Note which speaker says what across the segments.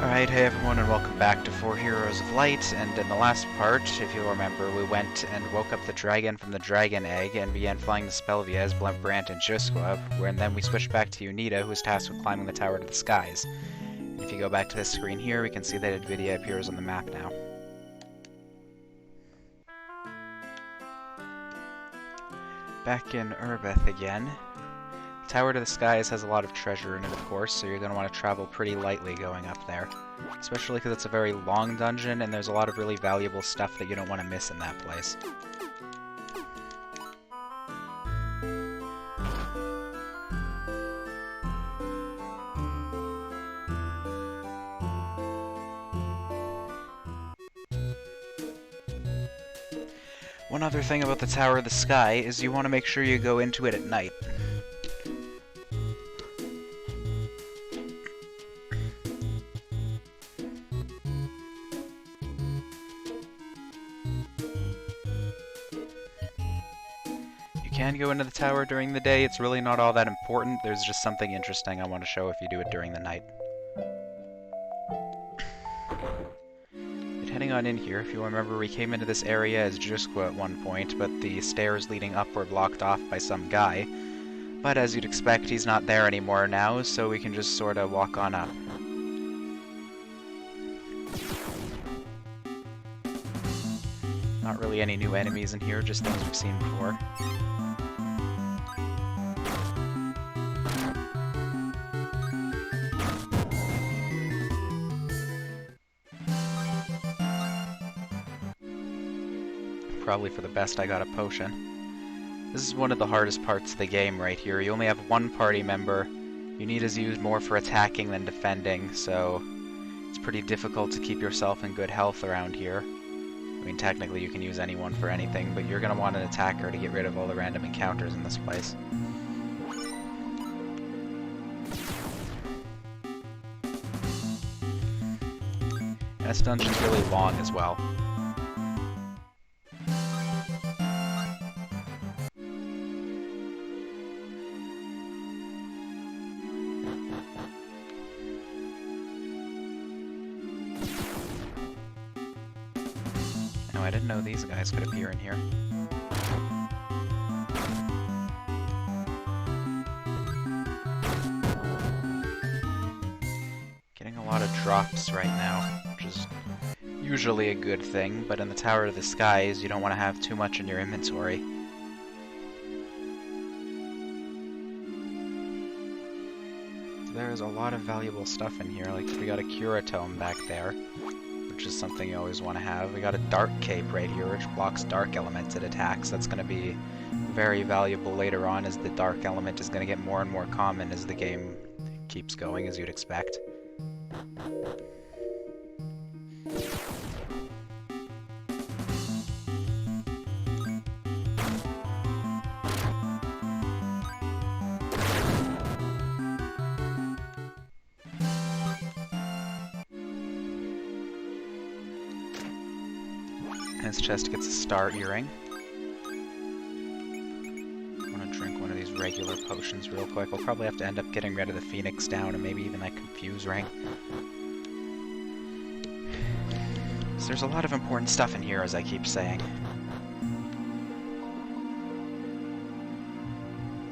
Speaker 1: Alright, hey everyone, and welcome back to 4 Heroes of Light, and in the last part, if you'll remember, we went and woke up the dragon from the dragon egg and began flying to Spelvia as Brant and Jusqua, and then we switched back to Yunita, who was tasked with climbing the tower to the skies. And if you go back to this screen here, we can see that Nvidia appears on the map now. Back in Urbeth again. Tower to the Skies has a lot of treasure in it, of course, so you're going to want to travel pretty lightly going up there. Especially because it's a very long dungeon, and there's a lot of really valuable stuff that you don't want to miss in that place. One other thing about the Tower of the Sky is you want to make sure you go into it at night. You can go into the tower during the day, it's really not all that important, there's just something interesting I want to show if you do it during the night. But heading on in here, if you remember, we came into this area as Jusqua at one point, but the stairs leading up were blocked off by some guy. But as you'd expect, he's not there anymore now, so we can just sorta walk on up. Not really any new enemies in here, just things we've seen before. Probably for the best I got a potion. This is one of the hardest parts of the game right here. You only have one party member. You need to use more for attacking than defending, so it's pretty difficult to keep yourself in good health around here. I mean, technically you can use anyone for anything, but you're going to want an attacker to get rid of all the random encounters in this place. And this dungeon's really long as well. I didn't know these guys could appear in here. Getting a lot of drops right now, which is usually a good thing, but in the Tower of the Skies, you don't want to have too much in your inventory. There's a lot of valuable stuff in here, like we got a Cura Tome back there, which is something you always want to have. We got a Dark Cape right here, which blocks dark elemented attacks. That's going to be very valuable later on, as the dark element is going to get more and more common as the game keeps going, as you'd expect. This chest gets a star earring. I want to drink one of these regular potions real quick. We'll probably have to end up getting rid of the Phoenix down and maybe even that Confuse ring. So there's a lot of important stuff in here, as I keep saying.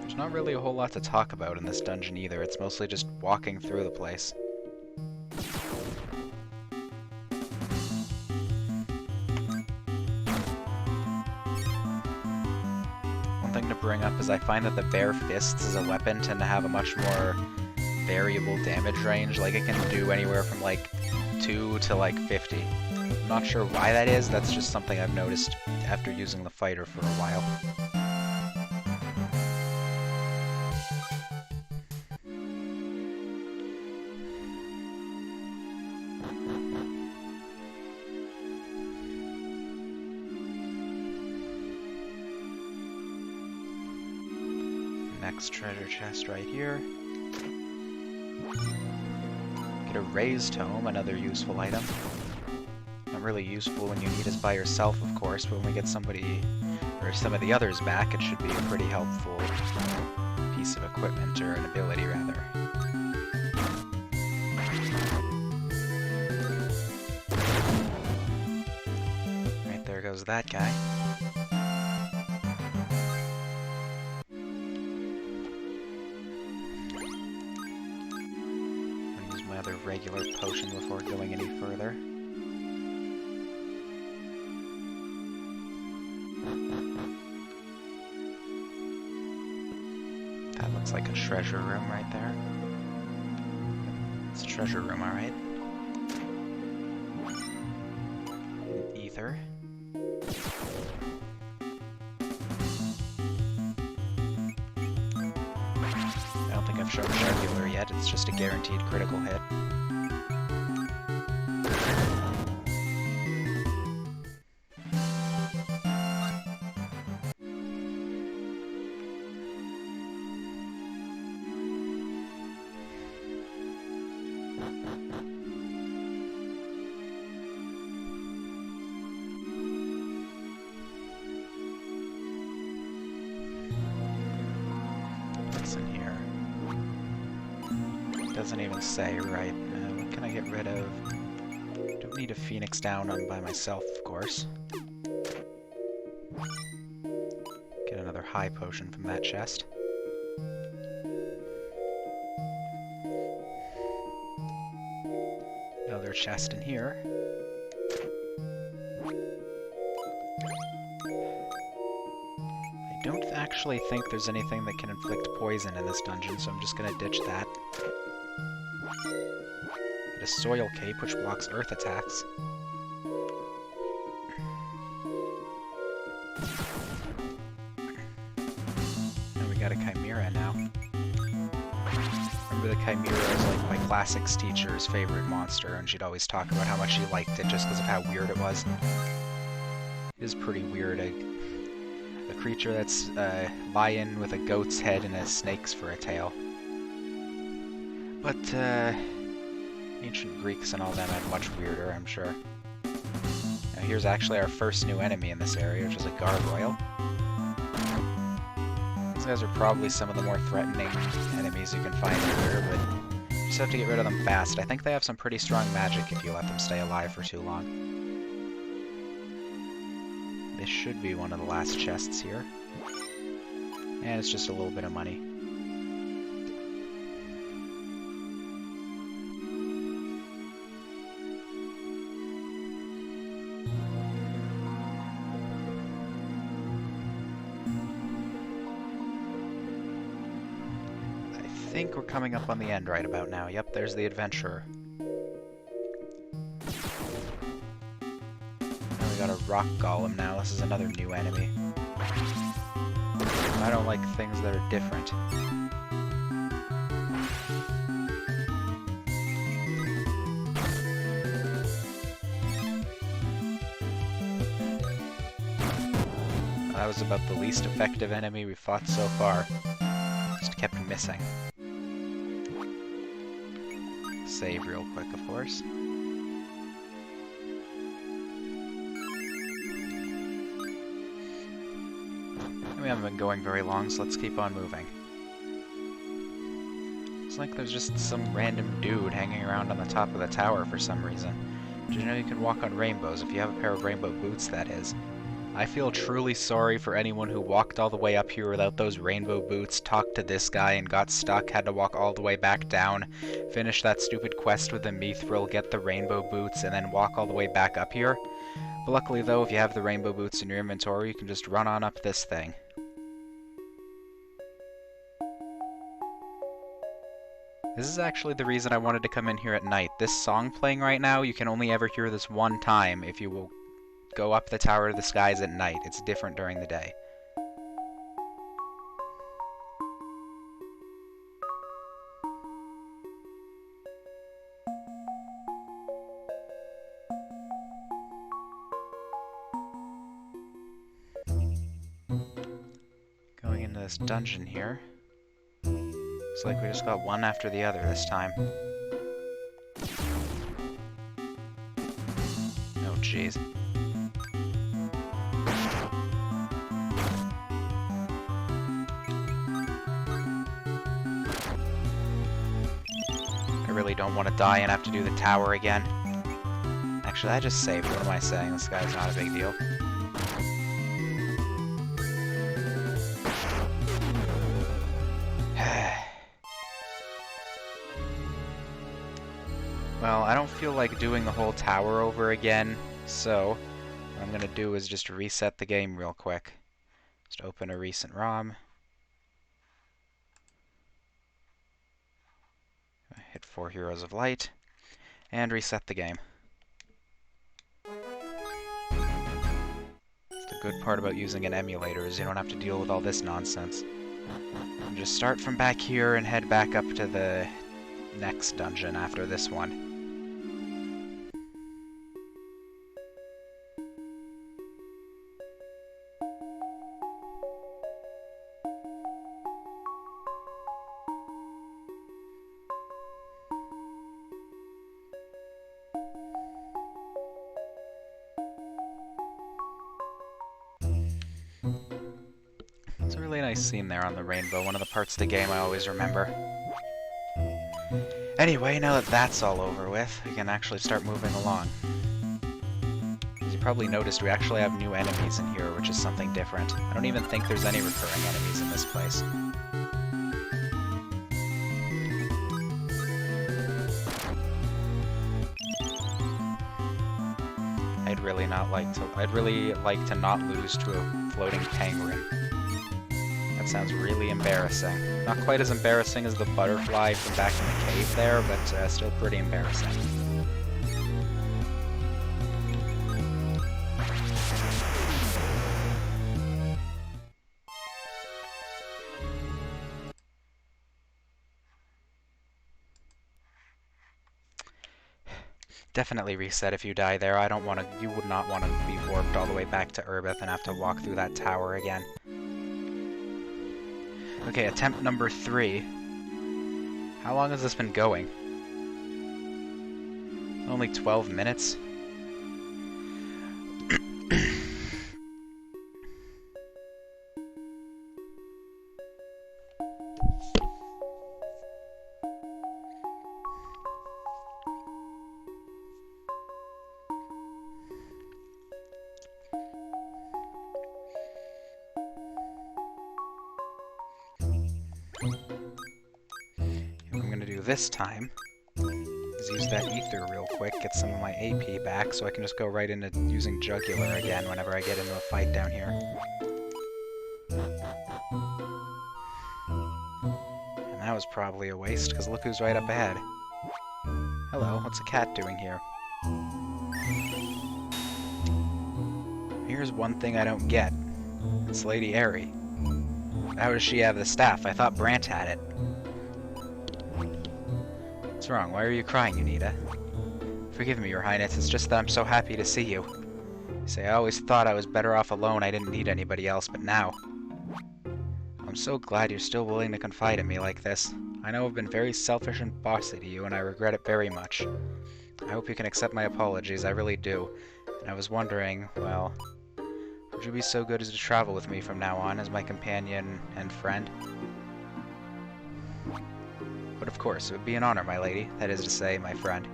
Speaker 1: There's not really a whole lot to talk about in this dungeon either. It's mostly just walking through the place. To bring up is I find that the bare fists as a weapon tend to have a much more variable damage range. Like, it can do anywhere from like 2 to like 50. I'm not sure why that is, that's just something I've noticed after using the fighter for a while. Next treasure chest right here. Get a raised tome, another useful item. Not really useful when you need it by yourself, of course, but when we get somebody, or some of the others back, it should be a pretty helpful piece of equipment, or an ability rather. goes that guy. I'll use my other regular potion before going any further. That looks like a treasure room right there. It's a treasure room, alright. Ether. I don't think I've shown Jugular yet, it's just a guaranteed critical hit. In here. Doesn't even say, right? What can I get rid of? Don't need a Phoenix down on by myself, of course. Get another high potion from that chest. Another chest in here. I don't actually think there's anything that can inflict poison in this dungeon, so I'm just gonna ditch that. Get a soil cape, which blocks earth attacks. And we got a Chimera now. Remember the Chimera was like my classics teacher's favorite monster, and she'd always talk about how much she liked it just because of how weird it was. It is pretty weird. A creature that's a lion with a goat's head and a snake's for a tail. But ancient Greeks and all them had much weirder, I'm sure. Now here's actually our first new enemy in this area, which is a gargoyle. These guys are probably some of the more threatening enemies you can find here, but you just have to get rid of them fast. I think they have some pretty strong magic if you let them stay alive for too long. This should be one of the last chests here. And it's just a little bit of money. I think we're coming up on the end right about now. Yep, there's the adventurer. Got a rock golem now. This is another new enemy. I don't like things that are different. That was about the least effective enemy we fought so far. Just kept missing. Save real quick, of course. We haven't been going very long, so let's keep on moving. It's like there's just some random dude hanging around on the top of the tower for some reason. Did you know you can walk on rainbows, if you have a pair of rainbow boots, that is. I feel truly sorry for anyone who walked all the way up here without those rainbow boots, talked to this guy and got stuck, had to walk all the way back down, finish that stupid quest with the mithril, get the rainbow boots, and then walk all the way back up here. But luckily though, if you have the rainbow boots in your inventory, you can just run on up this thing. This is actually the reason I wanted to come in here at night. This song playing right now, you can only ever hear this one time if you will go up the Tower of the Skies at night. It's different during the day. Going into this dungeon here. Looks like we just got one after the other this time. Oh, jeez. I really don't want to die and have to do the tower again. Actually, I just saved. What am I saying? This guy's not a big deal. Well, I don't feel like doing the whole tower over again, so what I'm gonna do is just reset the game real quick. Just open a recent ROM. Hit 4 Heroes of Light, and reset the game. The good part about using an emulator is you don't have to deal with all this nonsense. You just start from back here and head back up to the next dungeon after this one. It's a really nice scene there on the rainbow, one of the parts of the game I always remember. Anyway, now that that's all over with, we can actually start moving along. As you probably noticed, we actually have new enemies in here, which is something different. I don't even think there's any recurring enemies in this place. I'd really like to not lose to a floating penguin. That sounds really embarrassing. Not quite as embarrassing as the butterfly from back in the cave there, but still pretty embarrassing. Definitely reset if you die there. You would not want to be warped all the way back to Urbith and have to walk through that tower again. Okay, attempt number 3. How long has this been going? Only 12 minutes? This time is use that ether real quick, get some of my AP back, so I can just go right into using Jugular again whenever I get into a fight down here. And that was probably a waste, because look who's right up ahead. Hello, what's a cat doing here? Here's one thing I don't get. It's Lady Aire. How does she have the staff? I thought Brant had it. What's wrong? Why are you crying, Yunita? Forgive me, Your Highness, it's just that I'm so happy to see you. You say, I always thought I was better off alone, I didn't need anybody else, but now... I'm so glad you're still willing to confide in me like this. I know I've been very selfish and bossy to you, and I regret it very much. I hope you can accept my apologies, I really do. And I was wondering, well... Would you be so good as to travel with me from now on as my companion and friend? But of course, it would be an honor, my lady. That is to say, my friend.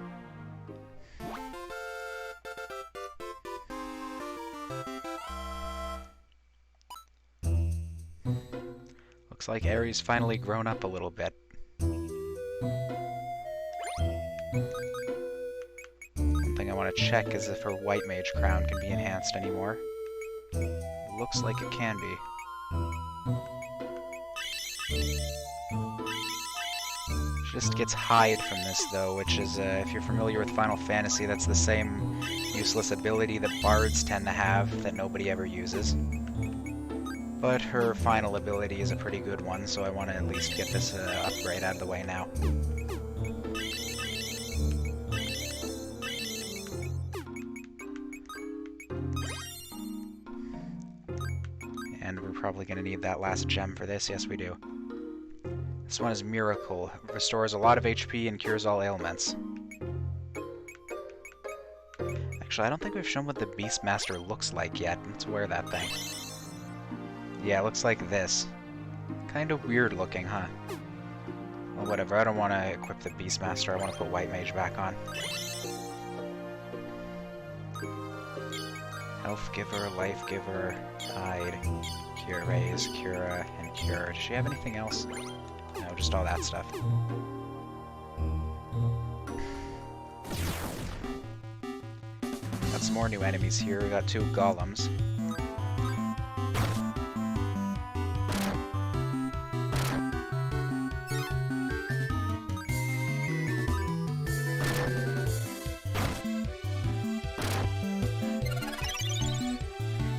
Speaker 1: Looks like Aire's finally grown up a little bit. One thing I want to check is if her White Mage crown can be enhanced anymore. It looks like it can be. Just gets hide from this, though, which is, if you're familiar with Final Fantasy, that's the same useless ability that bards tend to have that nobody ever uses. But her final ability is a pretty good one, so I want to at least get this upgrade out of the way now. And we're probably going to need that last gem for this. Yes, we do. This one is Miracle. It restores a lot of HP and cures all ailments. Actually, I don't think we've shown what the Beastmaster looks like yet. Let's wear that thing. Yeah, it looks like this. Kind of weird looking, huh? Well, whatever. I don't want to equip the Beastmaster. I want to put White Mage back on. Health Giver, Life Giver, Hide, Cure Raise, Cura, and Cure. Does she have anything else? No, just all that stuff. some more new enemies here. We got 2 golems.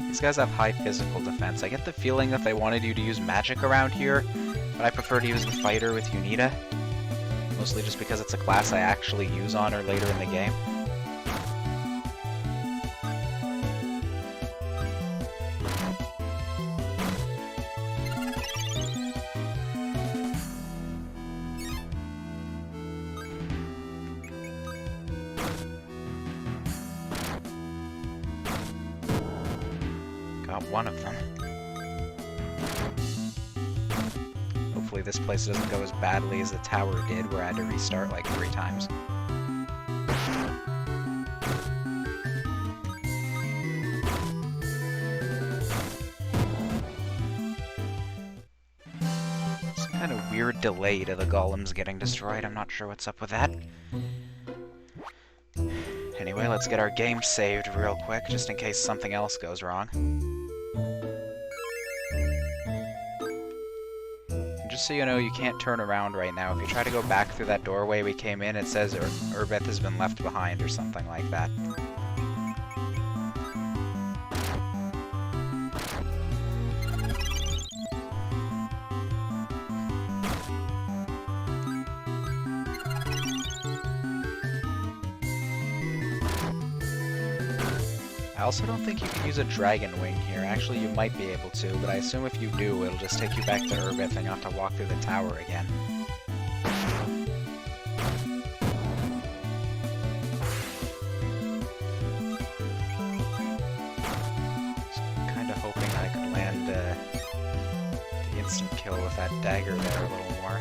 Speaker 1: These guys have high physical defense. I get the feeling that they wanted you to use magic around here, but I prefer to use the fighter with Yunita. Mostly just because it's a class I actually use on her later in the game. Got one of them. Hopefully this place doesn't go as badly as the tower did, where I had to restart like 3 times. Some kind of weird delay to the golems getting destroyed. I'm not sure what's up with that. Anyway, let's get our game saved real quick, just in case something else goes wrong. Just so you know, you can't turn around right now. If you try to go back through that doorway we came in, it says Urbeth has been left behind or something like that. I also don't think you can use a dragon wing here. Actually, you might be able to, but I assume if you do, it'll just take you back to Urbeth and you have to walk through the tower again. Just kind of hoping I could land the instant kill with that dagger there a little more.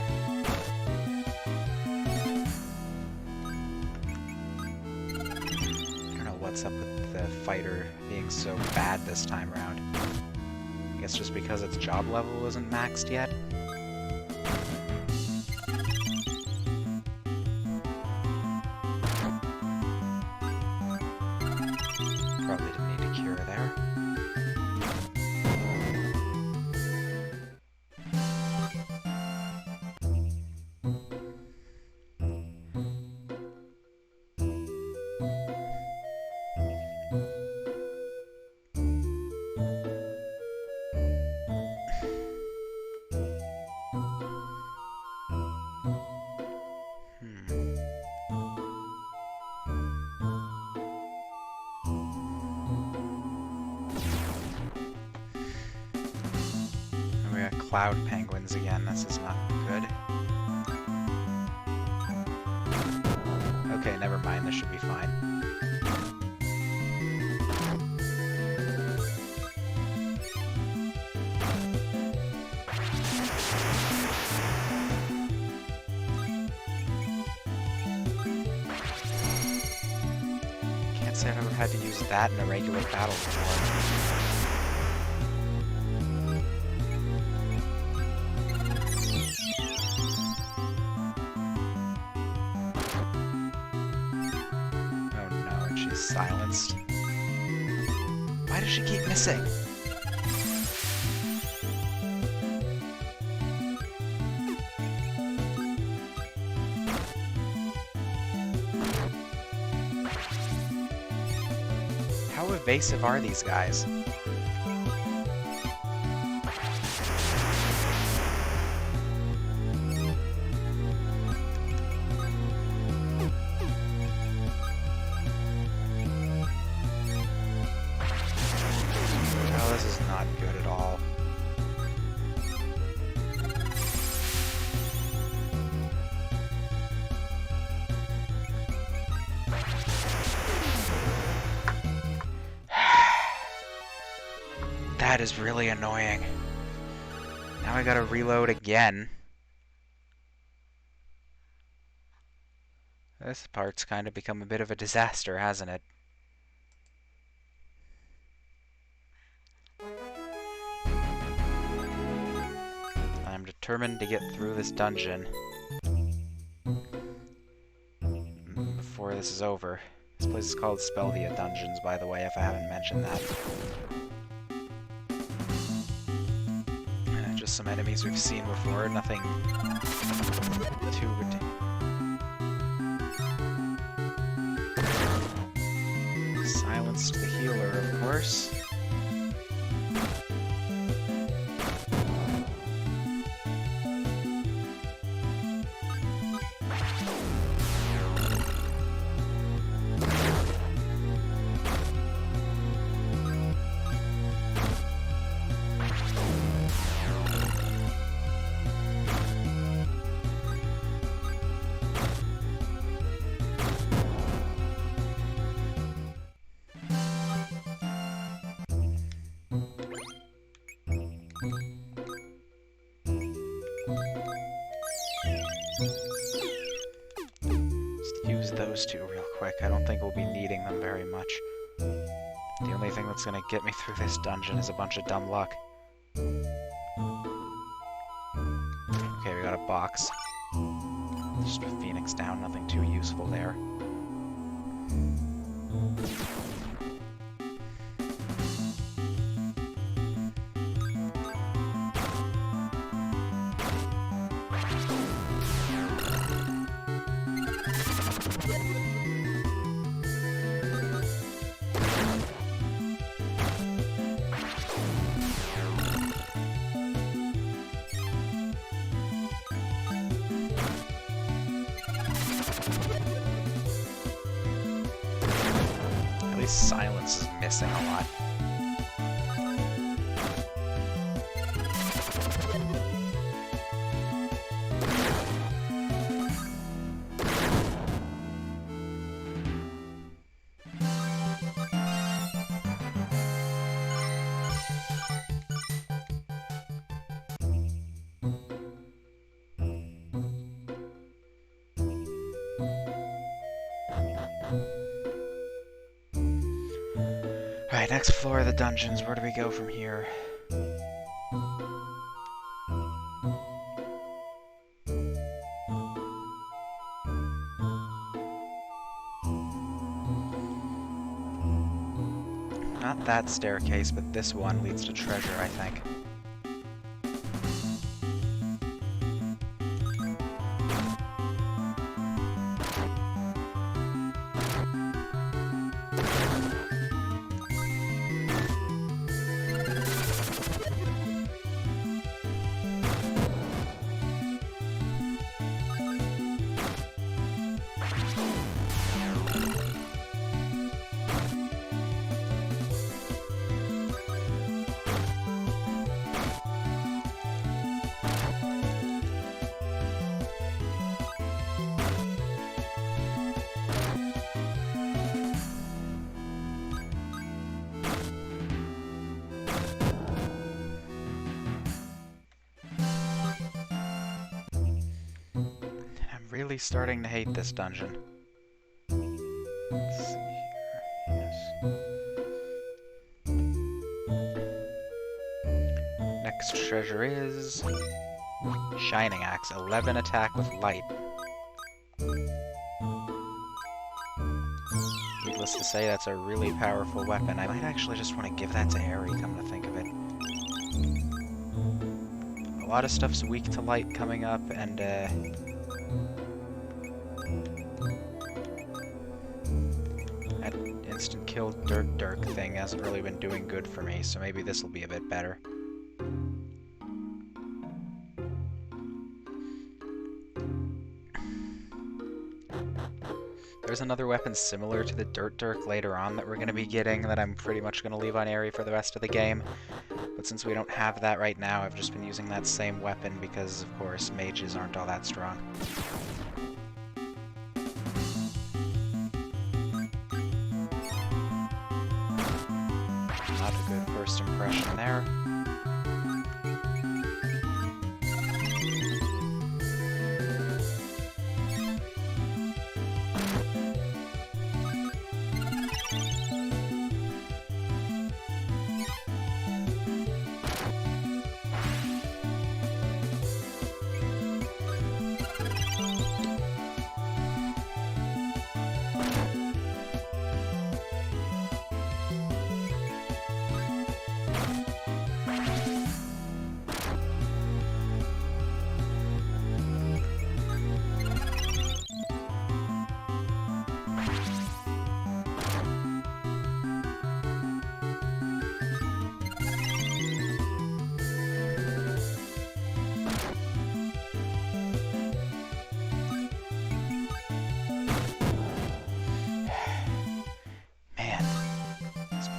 Speaker 1: I don't know what's up with the fighter being so bad this time around. I guess just because its job level isn't maxed yet? Probably didn't need a cure there. Cloud penguins again. This is not good. Okay, never mind. This should be fine. Can't say I've ever had to use that in a regular battle before. Silenced. Why does she keep missing? How evasive are these guys? That is really annoying. Now I gotta reload again. This part's kind of become a bit of a disaster, hasn't it? I'm determined to get through this dungeon before this is over. This place is called Spelvia Dungeons, by the way, if I haven't mentioned that. Just some enemies we've seen before, nothing too ridiculous. Silenced the healer, of course. Those two real quick. I don't think we'll be needing them very much. The only thing that's gonna get me through this dungeon is a bunch of dumb luck. Okay, we got a box. Just a phoenix down, nothing too useful there. Silence is missing a lot. Alright, next floor of the dungeons. Where do we go from here? Not that staircase, but this one leads to treasure, I think. Really starting to hate this dungeon. Let's see here. Yes. Next treasure is Shining Axe, 11 attack with light. Needless to say, that's a really powerful weapon. I might actually just want to give that to Aire, come to think of it. A lot of stuff's weak to light coming up, and that instant kill Dirk thing hasn't really been doing good for me, so maybe this will be a bit better. There's another weapon similar to the Dirk later on that we're going to be getting that I'm pretty much going to leave on Aire for the rest of the game. But since we don't have that right now, I've just been using that same weapon because, of course, mages aren't all that strong. Not a good first impression there.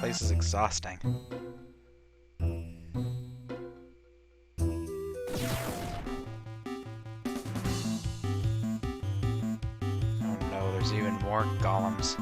Speaker 1: place is exhausting. Oh no, there's even more golems.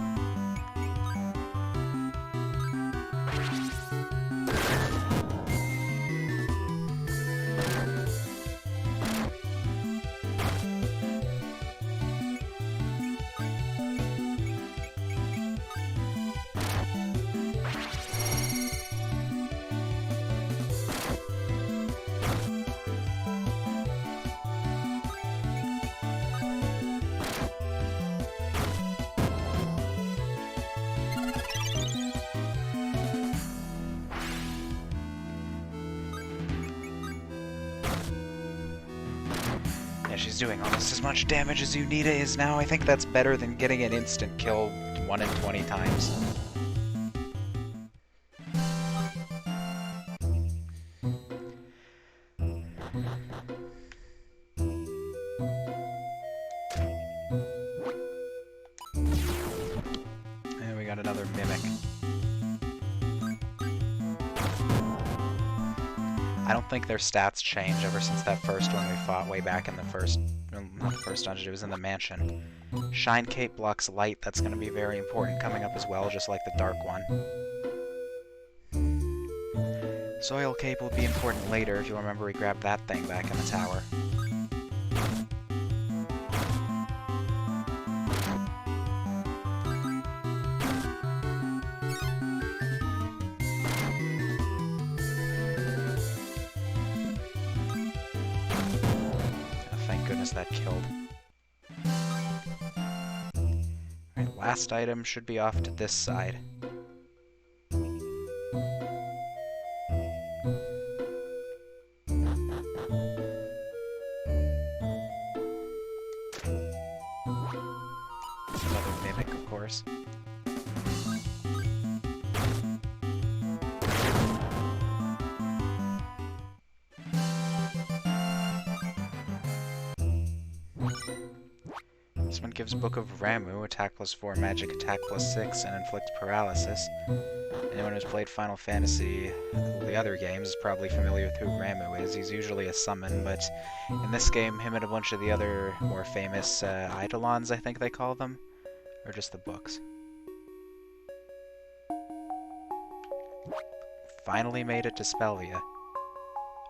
Speaker 1: Yeah, she's doing almost as much damage as Yunita is now. I think that's better than getting an instant kill 1 in 20 times. And we got another Mimic. I don't think their stats change ever since that first one we fought way back in the first... not the first dungeon, it was in the mansion. Shine Cape blocks light, that's going to be very important coming up as well, just like the dark one. Soil Cape will be important later, if you'll remember we grabbed that thing back in the tower. That killed. Alright, last item should be off to this side. Another Mimic, of course. This one gives Book of Ramu, attack +4, magic attack +6, and inflict paralysis. Anyone who's played Final Fantasy, the other games, is probably familiar with who Ramu is. He's usually a summon, but in this game, him and a bunch of the other more famous Eidolons, I think they call them, or just the books. Finally made it to Spelvia.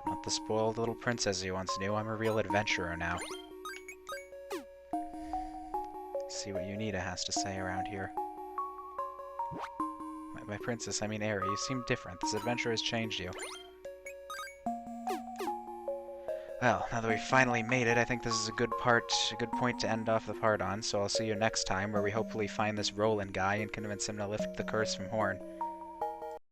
Speaker 1: Not the spoiled little princess you once knew, I'm a real adventurer now. See what Yunita has to say around here. By princess, I mean Aire. You seem different. This adventure has changed you. Well, now that we've finally made it, I think this is a good point to end off the part on, so I'll see you next time, where we hopefully find this Roland guy and convince him to lift the curse from Horn.